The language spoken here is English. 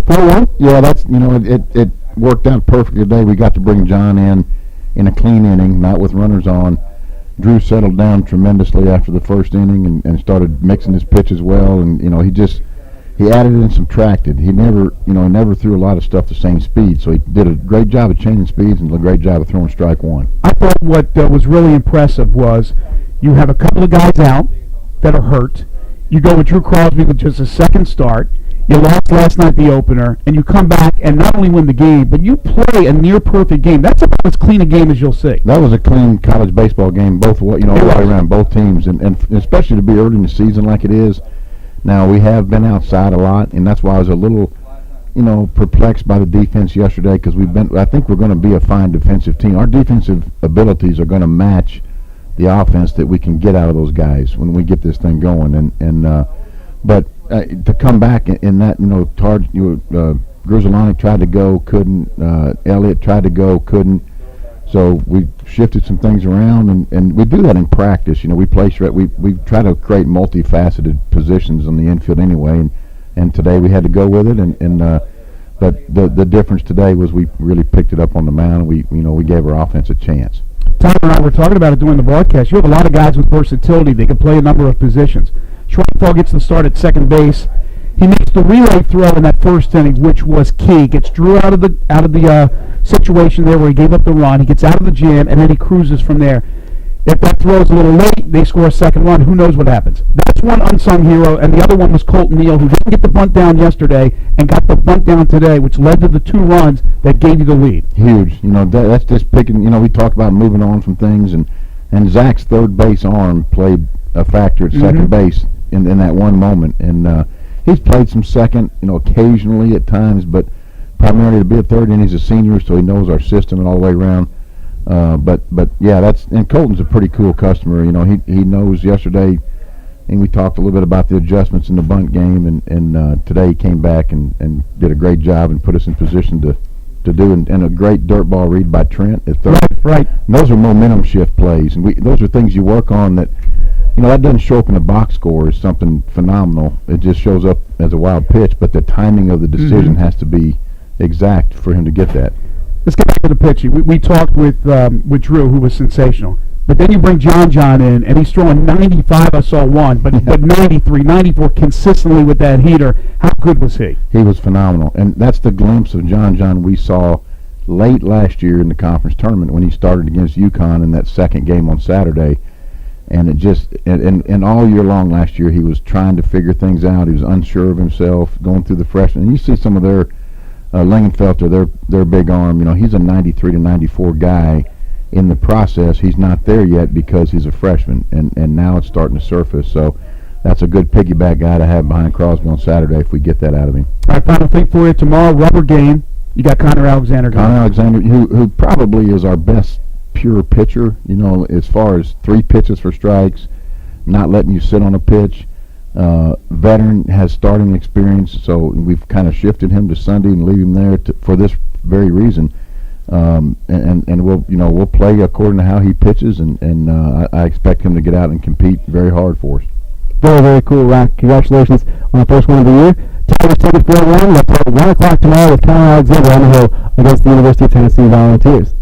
4-1? Yeah, that's it worked out perfectly today. We got to bring John in a clean inning, not with runners on. Drew settled down tremendously after the first inning and started mixing his pitches well, and he added and subtracted. He never threw a lot of stuff the same speed, so he did a great job of changing speeds and a great job of throwing strike one. I thought what was really impressive was you have a couple of guys out that are hurt. You go with Drew Crosby with just a second start. You lost last night the opener, and you come back and not only win the game, but you play a near-perfect game. That's about as clean a game as you'll see. That was a clean college baseball game, both all the way around, both teams, and especially to be early in the season like it is. Now, we have been outside a lot, and that's why I was a little, perplexed by the defense yesterday because I think we're going to be a fine defensive team. Our defensive abilities are going to match the offense that we can get out of those guys when we get this thing going. But to come back in that, Gruzzolani tried to go, couldn't. Elliott tried to go, couldn't. So we shifted some things around, and we do that in practice. We try to create multifaceted positions on the infield anyway, and today we had to go with it. But the difference today was we really picked it up on the mound. We gave our offense a chance. Tyler and I were talking about it during the broadcast. You have a lot of guys with versatility. They can play a number of positions. Schweinfeld gets the start at second base. He makes the relay throw in that first inning, which was key. Gets Drew out of the situation there where he gave up the run. He gets out of the jam, and then he cruises from there. If that throw is a little late, they score a second run. Who knows what happens? That's one unsung hero, and the other one was Colton Neal, who didn't get the bunt down yesterday and got the bunt down today, which led to the 2 runs that gave you the lead. Huge. That's just picking. We talk about moving on from things, and Zach's third base arm played a factor at second base in that one moment, and he's played some second, occasionally at times, but primarily to be a third, and he's a senior, so he knows our system and all the way around. But yeah, and Colton's a pretty cool customer. He knows yesterday, and we talked a little bit about the adjustments in the bunt game, and today he came back and did a great job and put us in position to do, and a great dirt ball read by Trent at third. Right. And those are momentum shift plays, and those are things you work on that. That doesn't show up in the box score as something phenomenal. It just shows up as a wild pitch, but the timing of the decision has to be exact for him to get that. Let's get back to the pitching. We talked with Drew, who was sensational. But then you bring John in, and he's throwing 95, I saw one, but 93, 94 consistently with that heater. How good was he? He was phenomenal. And that's the glimpse of John we saw late last year in the conference tournament when he started against UConn in that second game on Saturday. And it just, and all year long last year, he was trying to figure things out. He was unsure of himself, going through the freshmen. And you see some of their Lingenfelter, their big arm. He's a 93 to 94 guy. In the process, he's not there yet because he's a freshman, and now it's starting to surface. So that's a good piggyback guy to have behind Crosby on Saturday if we get that out of him. All right, final thing for you tomorrow, rubber game. You got Connor Alexander. Who probably is our best pure pitcher, as far as 3 pitches for strikes, not letting you sit on a pitch. Veteran, has starting experience, so we've kind of shifted him to Sunday and leave him there for this very reason. And we'll play according to how he pitches, and I expect him to get out and compete very hard for us. Very, very cool, Rock. Congratulations on the first one of the year. Tigers take it 4-1. They'll play at 1 o'clock tomorrow with Connor Alexander on the hill against the University of Tennessee Volunteers.